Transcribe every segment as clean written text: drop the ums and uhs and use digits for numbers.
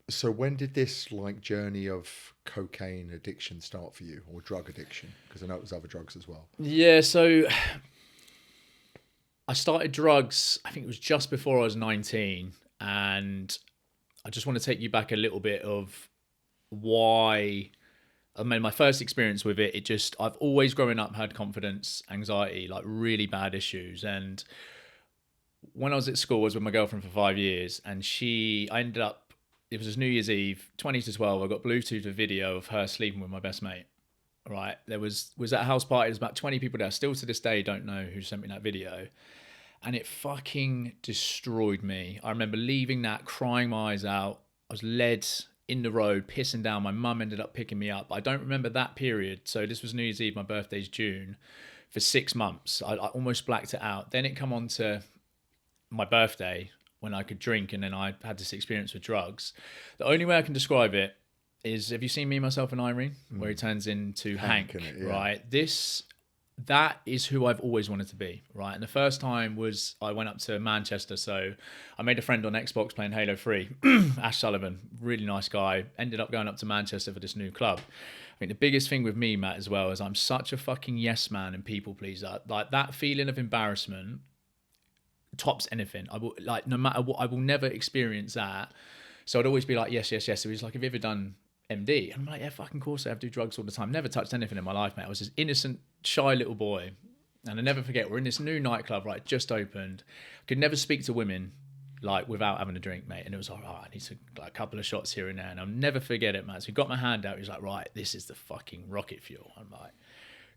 So when did this like journey of cocaine addiction start for you, or drug addiction? Because I know it was other drugs as well. Yeah, so I started drugs, I think it was just before I was 19. And I just want to take you back a little bit of why. I mean, my first experience with it, I've always growing up had confidence, anxiety, like really bad issues. And when I was at school, I was with my girlfriend for 5 years, and I ended up, it was New Year's Eve, 20 to 12. I got Bluetooth a video of her sleeping with my best mate. Right. There was at a house party, there's about 20 people there. Still to this day, don't know who sent me that video. And it fucking destroyed me. I remember leaving that, crying my eyes out. I was led in the road, pissing down. My mum ended up picking me up. I don't remember that period. So this was New Year's Eve. My birthday's June. For 6 months, I almost blacked it out. Then it come on to my birthday when I could drink, and then I had this experience with drugs. The only way I can describe it is, have you seen Me, Myself and Irene, where he turns into Hank, In it, yeah. right? That is who I've always wanted to be, right? And the first time was I went up to Manchester, so I made a friend on Xbox playing Halo 3, Ash Sullivan, really nice guy. Ended up going up to Manchester for this new club. I think the biggest thing with me, Matt, as well, is I'm such a fucking yes man and people pleaser. Like that feeling of embarrassment tops anything. I will, like, no matter what, I will never experience that. So I'd always be like, yes, yes, yes. It was like, have you ever done MD? And I'm like, yeah, fucking course I have. Do drugs all the time. Never touched anything in my life, mate. I was this innocent, shy little boy. And I never forget, we're in this new nightclub, right, just opened. I could never speak to women, like, without having a drink, mate. And it was like, oh, I need to, like, a couple of shots here and there. And I'll never forget it, man. So he got my hand out. He was like, right, this is the fucking rocket fuel. I'm like,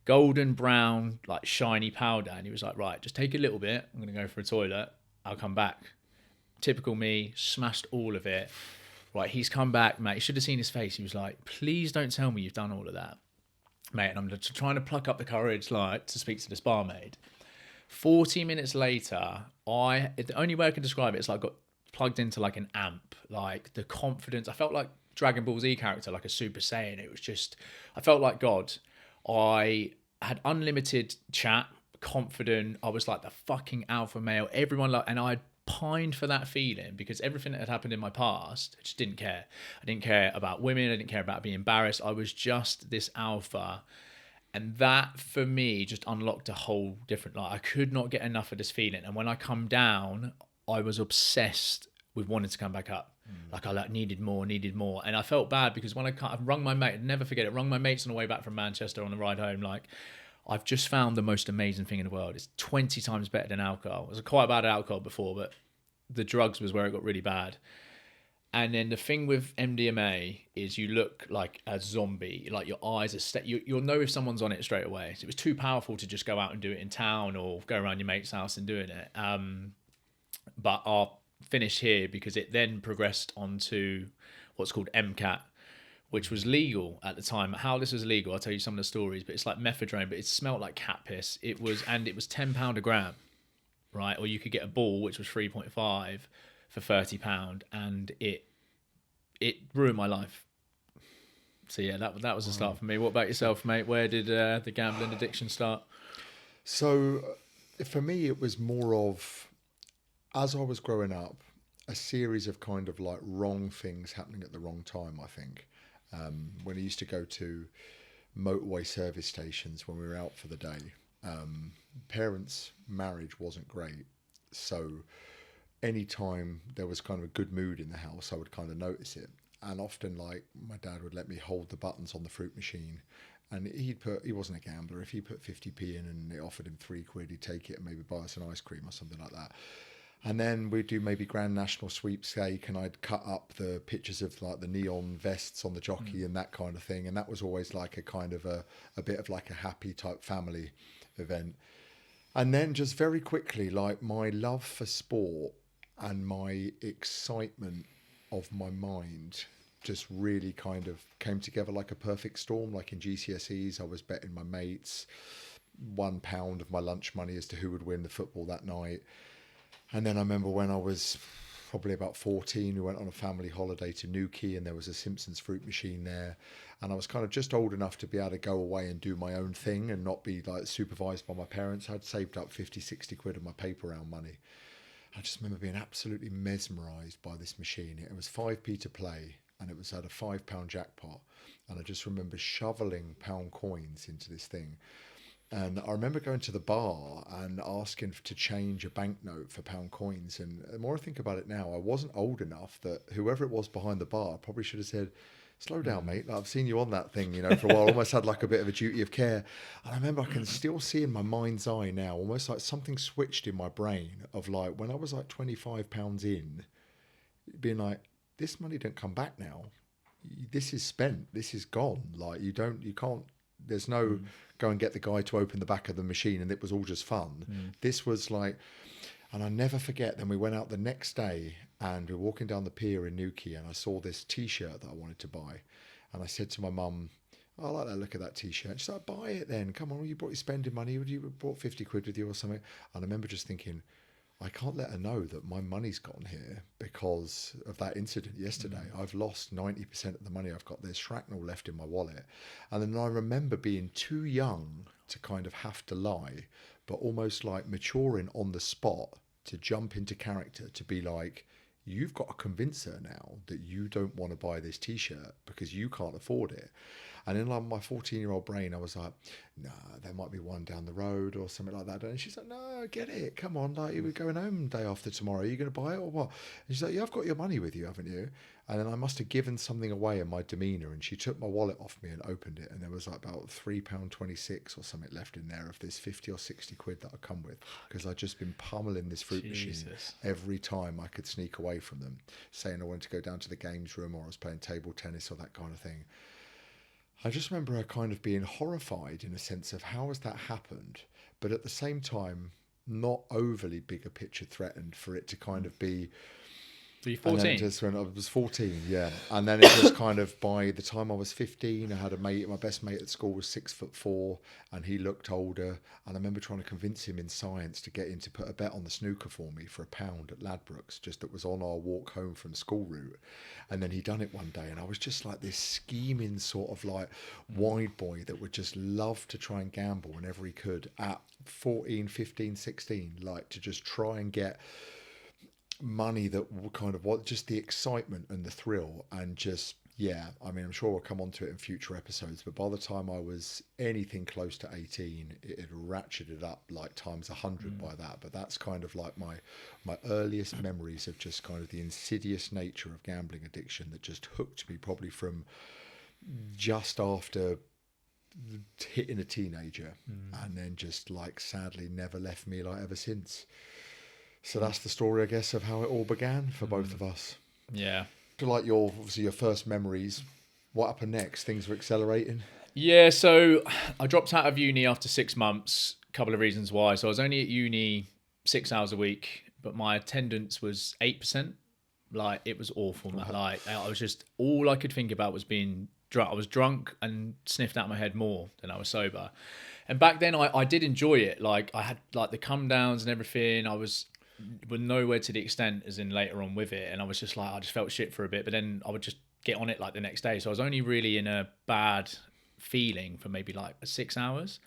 golden brown, like, shiny powder. And he was like, right, just take a little bit. I'm going to go for a toilet. I'll come back. Typical me, smashed all of it. Right, he's come back, mate. You should have seen his face. He was like, please don't tell me you've done all of that, mate. And I'm just trying to pluck up the courage, like, to speak to this barmaid. 40 minutes later, the only way I can describe it is like I got plugged into like an amp, like the confidence. I felt like Dragon Ball Z character, like a Super Saiyan. It was just, I felt like God. I had unlimited chat, confident. I was like the fucking alpha male. Everyone like, and I pined for that feeling because everything that had happened in my past, I just didn't care. I didn't care about women. I didn't care about being embarrassed. I was just this alpha. And that for me just unlocked a whole different life. I could not get enough of this feeling. And when I come down, I was obsessed with wanting to come back up. Like I like needed more. And I felt bad because when I rung my mate, I'd never forget it, rung my mates on the way back from Manchester on the ride home, like, I've just found the most amazing thing in the world. It's 20 times better than alcohol. I was quite bad at alcohol before, but the drugs was where it got really bad. And then the thing with MDMA is you look like a zombie. Like your eyes are you'll know if someone's on it straight away. So it was too powerful to just go out and do it in town or go around your mate's house and doing it. But I'll finish here because it then progressed onto what's called MCAT, which was legal at the time. How this was legal, I'll tell you some of the stories. But it's like methadone, but it smelled like cat piss. It was £10 a gram, right? Or you could get a ball, which was 3.5 for £30, and it ruined my life. So yeah, that was the start for me. What about yourself, mate? Where did the gambling addiction start? So for me, it was more of, as I was growing up, a series of kind of like wrong things happening at the wrong time, I think. When I used to go to motorway service stations when we were out for the day, parents' marriage wasn't great. So anytime there was kind of a good mood in the house, I would kind of notice it. And often, like, my dad would let me hold the buttons on the fruit machine, and he wasn't a gambler. If he put 50p in and it offered him £3, he'd take it and maybe buy us an ice cream or something like that. And then we'd do maybe Grand National Sweepstake, and I'd cut up the pictures of like the neon vests on the jockey and that kind of thing. And that was always like a kind of a bit of like a happy type family event. And then just very quickly, like, my love for sport and my excitement of my mind just really kind of came together like a perfect storm. Like in GCSEs, I was betting my mates £1 of my lunch money as to who would win the football that night. And then I remember when I was probably about 14, we went on a family holiday to Newquay, and there was a Simpsons fruit machine there. And I was kind of just old enough to be able to go away and do my own thing and not be like supervised by my parents. I'd saved up 50, 60 quid of my paper round money. I just remember being absolutely mesmerised by this machine. It was 5p to play, and it was at a £5 jackpot. And I just remember shoveling pound coins into this thing. And I remember going to the bar and asking to change a banknote for pound coins. And the more I think about it now, I wasn't old enough that whoever it was behind the bar probably should have said, slow down, mate. Like, I've seen you on that thing, for a while. Almost had like a bit of a duty of care. And I remember I can still see in my mind's eye now, almost like something switched in my brain of like when I was like £25 in, being like, this money don't come back now. This is spent. This is gone. Like you can't. There's no go and get the guy to open the back of the machine, and it was all just fun. This was like, and I never forget. Then we went out the next day, and we were walking down the pier in Newquay, and I saw this T-shirt that I wanted to buy, and I said to my mum, "I like that look of that T-shirt." And she's like, "Buy it then. Come on, you brought your spending money. You brought 50 quid with you or something." And I remember just thinking, I can't let her know that my money's gone here because of that incident yesterday. I've lost 90% of the money I've got. There's shrapnel left in my wallet. And then I remember being too young to kind of have to lie, but almost like maturing on the spot to jump into character to be like, you've got to convince her now that you don't want to buy this T-shirt because you can't afford it. And in like my 14-year-old brain, I was like, nah, there might be one down the road or something like that. And she's like, no, get it. Come on. Like, we're going home day after tomorrow. Are you going to buy it or what? And she's like, yeah, I've got your money with you, haven't you? And then I must have given something away in my demeanour. And she took my wallet off me and opened it. And there was like about £3.26 or something left in there of this 50 or 60 quid that I come with. Because I'd just been pummeling this fruit machine every time I could sneak away from them, saying I wanted to go down to the games room or I was playing table tennis or that kind of thing. I just remember her kind of being horrified in a sense of how has that happened, but at the same time, not overly bigger picture threatened for it to kind of be. So you're 14? And then just when I was 14, yeah. And then it was kind of by the time I was 15, I had a mate, my best mate at school was 6'4", and he looked older. And I remember trying to convince him in science to get him to put a bet on the snooker for me for £1 at Ladbrokes, just that was on our walk home from school route. And then he done it one day, and I was just like this scheming sort of like wide boy that would just love to try and gamble whenever he could at 14, 15, 16, like to just try and get money that kind of what just the excitement and the thrill and just I mean, I'm sure we'll come on to it in future episodes, but by the time I was anything close to 18, it had ratcheted up like times 100 by that. But that's kind of like my earliest memories of just kind of the insidious nature of gambling addiction that just hooked me probably from just after hitting a teenager and then just like sadly never left me like ever since. So that's the story, I guess, of how it all began for both of us. Yeah. Like your first memories, what happened next? Things were accelerating. Yeah, so I dropped out of uni after 6 months. A couple of reasons why. So I was only at uni 6 hours a week, but my attendance was 8%. Like, it was awful. Wow. Like, I was just, all I could think about was being drunk. I was drunk and sniffed out my head more than I was sober. And back then I did enjoy it. Like, I had like the come downs and everything. I was nowhere to the extent as in later on with it, and I was just like, I just felt shit for a bit, but then I would just get on it like the next day. So I was only really in a bad feeling for maybe like 6 hours,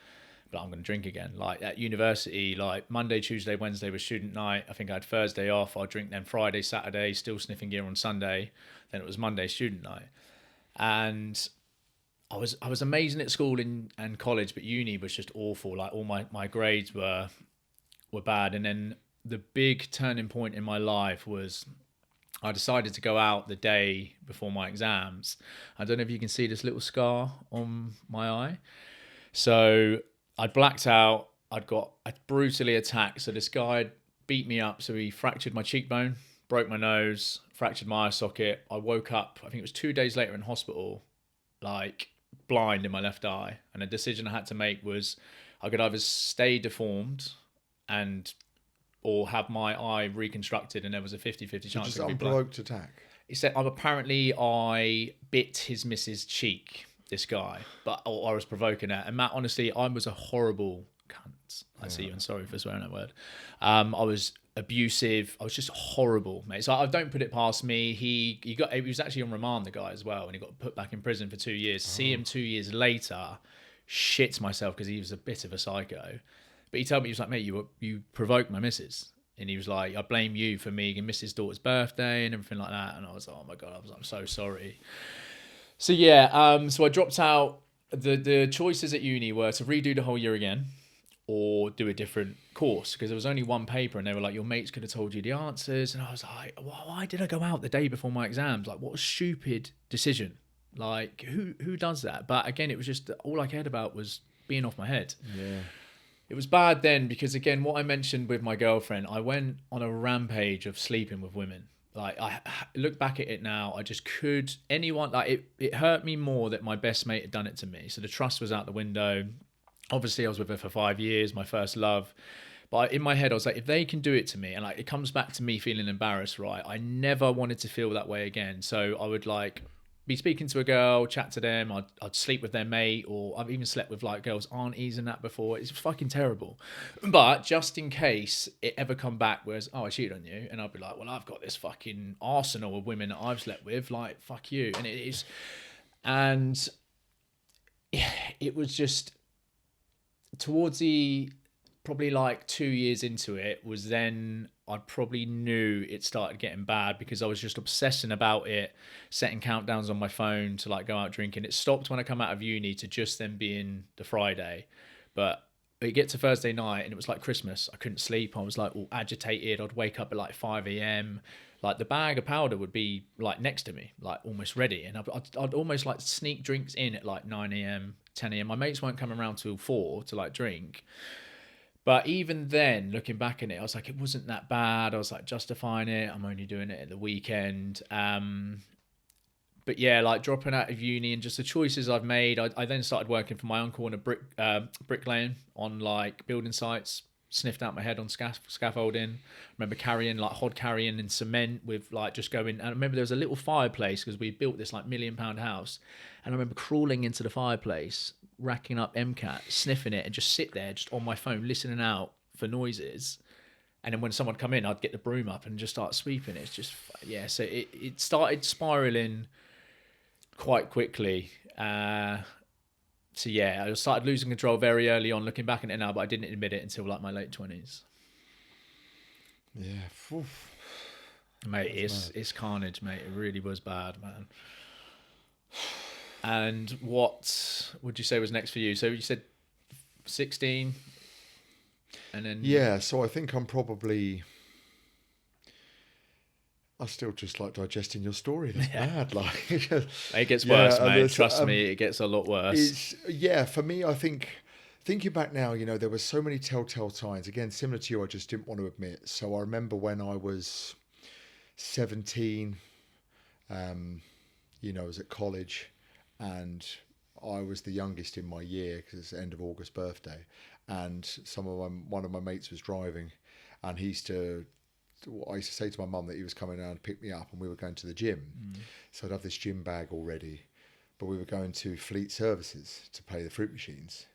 but I'm going to drink again. Like at university, like Monday, Tuesday, Wednesday was student night. I think I had Thursday off. I'll drink then Friday, Saturday, still sniffing gear on Sunday. Then it was Monday student night, and I was amazing at school and college, but uni was just awful. Like all my grades were bad, and then the big turning point in my life was I decided to go out the day before my exams. I don't know if you can see this little scar on my eye. So I'd blacked out. I'd got brutally attacked. So this guy beat me up. So he fractured my cheekbone, broke my nose, fractured my eye socket. I woke up, I think it was 2 days later in hospital, like blind in my left eye. And a decision I had to make was I could either stay deformed or have my eye reconstructed, and there was a 50-50 chance. Just unprovoked attack. He said, apparently I bit his missus' cheek, this guy, but I was provoking it. And Matt, honestly, I was a horrible cunt. I see you, and sorry for swearing that word. I was abusive. I was just horrible, mate. So I don't put it past me. He was actually on remand, the guy as well, and he got put back in prison for 2 years. See him 2 years later, shit myself because he was a bit of a psycho. But he told me, he was like, mate, you provoked my missus. And he was like, I blame you for me and miss his daughter's birthday and everything like that. And I was like, oh my God, I'm so sorry. So yeah, so I dropped out. The choices at uni were to redo the whole year again or do a different course, because there was only one paper and they were like, your mates could have told you the answers. And I was like, why did I go out the day before my exams? Like, what a stupid decision. Like, who does that? But again, it was just all I cared about was being off my head. Yeah. It was bad then because, again, what I mentioned with my girlfriend, I went on a rampage of sleeping with women. Like, I look back at it now, I just could, anyone, like, it hurt me more that my best mate had done it to me. So the trust was out the window. Obviously, I was with her for 5 years, my first love. But in my head, I was like, if they can do it to me, and like it comes back to me feeling embarrassed, right? I never wanted to feel that way again. So I would like be speaking to a girl, chat to them, I'd sleep with their mate, or I've even slept with like girls' aunties and that before. It's fucking terrible. But just in case it ever come back, whereas, oh, I cheated on you, and I'd be like, well, I've got this fucking arsenal of women that I've slept with, like, fuck you. And it is, and it was just towards the probably like 2 years into it was then I probably knew it started getting bad because I was just obsessing about it, setting countdowns on my phone to like go out drinking. It stopped when I come out of uni to just then being the Friday. But it get to Thursday night and it was like Christmas. I couldn't sleep. I was like all agitated. I'd wake up at like 5 a.m. Like the bag of powder would be like next to me, like almost ready. And I'd almost like sneak drinks in at like 9 a.m, 10 a.m. My mates weren't coming around till 4 to like drink. But even then, looking back at it, I was like, it wasn't that bad. I was like justifying it. I'm only doing it at the weekend. But yeah, like dropping out of uni and just the choices I've made. I then started working for my uncle in a bricklaying on like building sites. Sniffed out my head on scaffolding. Remember carrying like hod carrying in cement with like just going. And I remember there was a little fireplace because we built this like £1 million house. And I remember crawling into the fireplace, racking up MCAT, sniffing it, and just sit there just on my phone listening out for noises. And then when someone come in, I'd get the broom up and just start sweeping. It's just, yeah. So it started spiraling quite quickly. So yeah, I started losing control very early on, looking back at it now, but I didn't admit it until like my late 20s. Yeah. Oof. Mate, it's carnage, mate. It really was bad, man. And what would you say was next for you? So you said 16, and then... Yeah, so I think I'm probably... I still just like digesting your story. That's bad. Like it gets worse, mate. Trust me, it gets a lot worse. For me, I think thinking back now, you know, there were so many telltale signs. Again, similar to you, I just didn't want to admit. So I remember when I was 17, you know, I was at college, and I was the youngest in my year because it's the end of August birthday, and one of my mates was driving, and I used to say to my mum that he was coming down to pick me up and we were going to the gym. So I'd have this gym bag already, but we were going to Fleet Services to play the fruit machines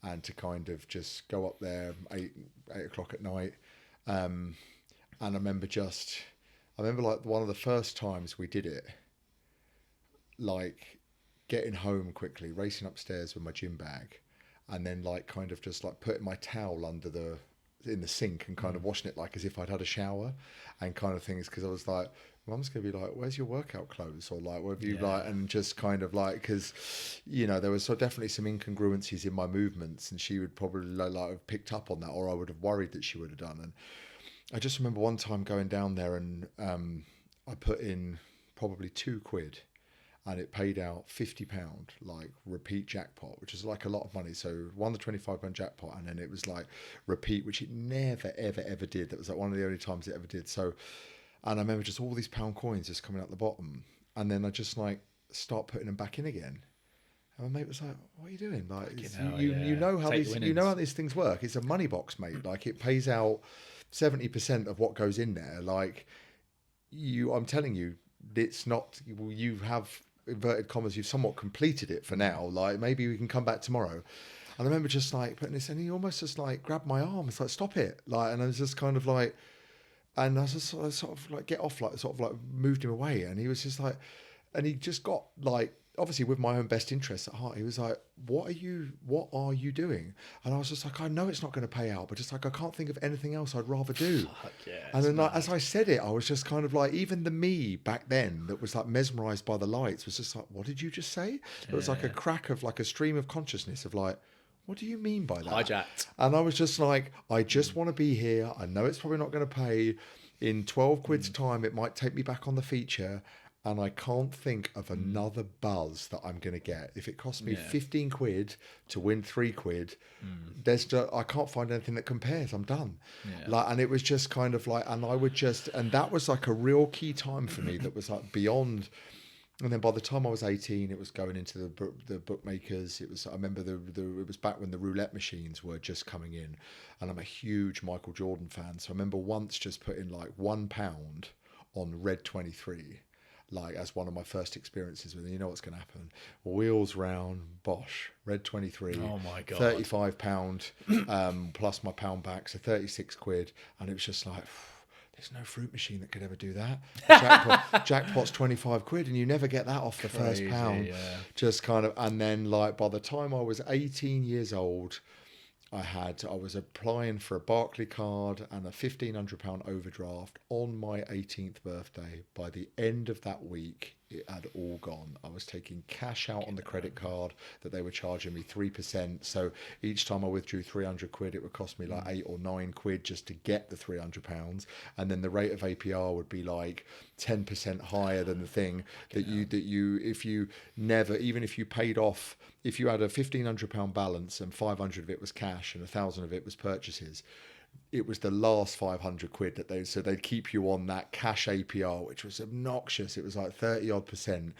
and to kind of just go up there 8 o'clock at night. And I remember like one of the first times we did it, like getting home quickly, racing upstairs with my gym bag, and then like kind of just like putting my towel in the sink and kind of washing it like as if I'd had a shower and kind of things, because I was like, Mum's gonna be like, where's your workout clothes, or like, what have you like, and just kind of like, because you know there was definitely some incongruencies in my movements, and she would probably like have picked up on that, or I would have worried that she would have done. And I just remember one time going down there and I put in probably £2 and it paid out £50 like repeat jackpot, which is like a lot of money. So won the £25 jackpot, and then it was like repeat, which it never ever did. That was like one of the only times it ever did. So, and I remember just all these pound coins just coming out the bottom, and then I just like start putting them back in again. And my mate was like, "What are you doing? Like, you know how these things work. It's a money box, mate. Like it pays out 70% of what goes in there. Like I'm telling you, it's not. You have." Inverted commas, you've somewhat completed it for now, like maybe we can come back tomorrow. And I remember just like putting this, and he almost just like grabbed my arm. It's like, stop it, like, and I was just kind of like, and I was just sort of like get off, like sort of like moved him away, and he was just like, and he just got like obviously with my own best interests at heart, he was like, what are you doing? And I was just like, I know it's not going to pay out, but just like, I can't think of anything else I'd rather do. Fuck yeah, And it's then like, mad. as I said it, I was just kind of like, even the me back then that was like mesmerized by the lights was just like, what did you just say? It was like a crack of like a stream of consciousness of like, what do you mean by that? Hijacked. And I was just like, I just want to be here. I know it's probably not going to pay. In 12 quid's time, it might take me back on the feature. And I can't think of another buzz that I'm going to get. If it costs me 15 quid to win 3 quid, I can't find anything that compares. I'm done. Yeah. Like, and it was just kind of like, and I would just, and that was like a real key time for me that was like beyond. And then by the time I was 18, it was going into the bookmakers. It was, I remember it was back when the roulette machines were just coming in, and I'm a huge Michael Jordan fan. So I remember once just putting like £1 on Red 23, like as one of my first experiences with it. You know what's going to happen. Wheels round, bosh, Red 23. Oh my God. £35 plus my pound back, so 36 quid. And it was just like, there's no fruit machine that could ever do that. Jackpot's 25 quid and you never get that off the first pound. Yeah. Just kind of, and then like by the time I was 18 years old, I was applying for a Barclay card and a £1,500 overdraft on my 18th birthday. By the end of that week, it had all gone. I was taking cash out on the credit card that they were charging me 3%. So each time I withdrew 300 quid, it would cost me like 8 or 9 quid just to get the £300. And then the rate of APR would be like 10% higher than the thing if you paid off, if you had a £1,500 balance and 500 of it was cash and 1,000 of it was purchases, it was the last 500 quid that they'd keep you on that cash APR, which was obnoxious. It was like 30 odd %.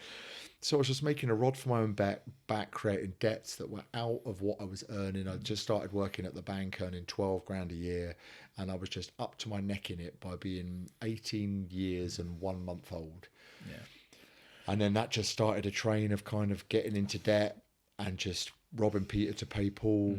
So I was just making a rod for my own back, creating debts that were out of what I was earning. I just started working at the bank, earning 12 grand a year, and I was just up to my neck in it by being 18 years and 1 month old. Yeah. And then that just started a train of kind of getting into debt and just robbing Peter to pay Paul.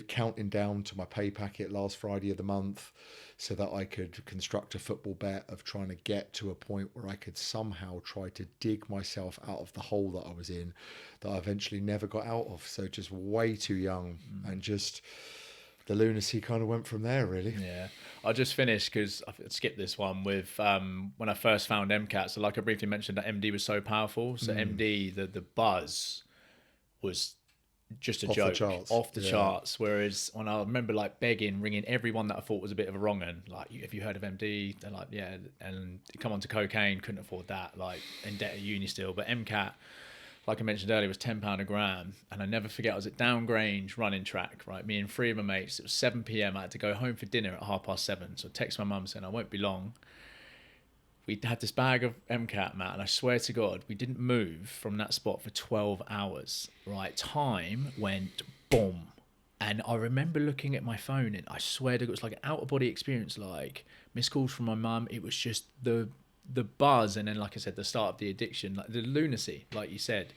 Counting down to my pay packet last Friday of the month so that I could construct a football bet of trying to get to a point where I could somehow try to dig myself out of the hole that I was in, that I eventually never got out of. So just way too young, and just the lunacy kind of went from there, really. Yeah, I'll just finish because I skipped this one with when I first found MCAT. So like I briefly mentioned, that MD was so powerful. So MD, the buzz was just a Off the joke, charts. off the charts. Whereas when I remember like ringing everyone that I thought was a bit of a wrong un, like, have you heard of MD? They're like, yeah, and come on to cocaine, couldn't afford that, like in debt at uni still. But MCAT, like I mentioned earlier, was £10 a gram. And I never forget, I was at Down Grange running track, right? Me and 3 of my mates, it was 7 p.m. I had to go home for dinner at 7:30. So I text my mum saying, I won't be long. We had this bag of MCAT, Matt, and I swear to God, we didn't move from that spot for 12 hours, right? Time went boom. And I remember looking at my phone, and I swear to God, it was like an out-of-body experience, like missed calls from my mum. It was just the buzz, and then, like I said, the start of the addiction, like the lunacy, like you said.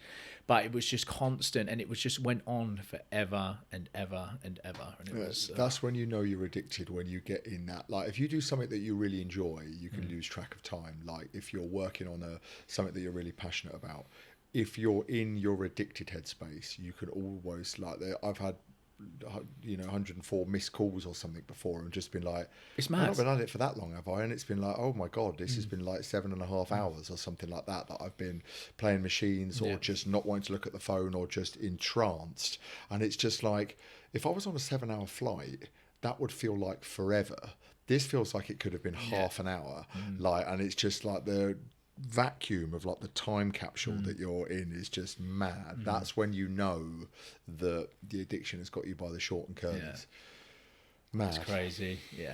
But it was just constant, and it was just went on forever and ever and ever. And it was, that's when you know you're addicted, when you get in that. Like, if you do something that you really enjoy, you can lose track of time. Like, if you're working on something that you're really passionate about, if you're in your addicted headspace, you can always, like, I've had 104 missed calls or something before, and just been like, it's mad. I've not been at it for that long, have I? And it's been like, oh my God, this has been like 7.5 hours or something like that I've been playing machines or just not wanting to look at the phone or just entranced. And it's just like, if I was on a 7-hour flight, that would feel like forever. This feels like it could have been half an hour. Like, and it's just like the vacuum of like the time capsule that you're in is just mad. That's when you know that the addiction has got you by the short and curlies. Mad. It's crazy. Yeah.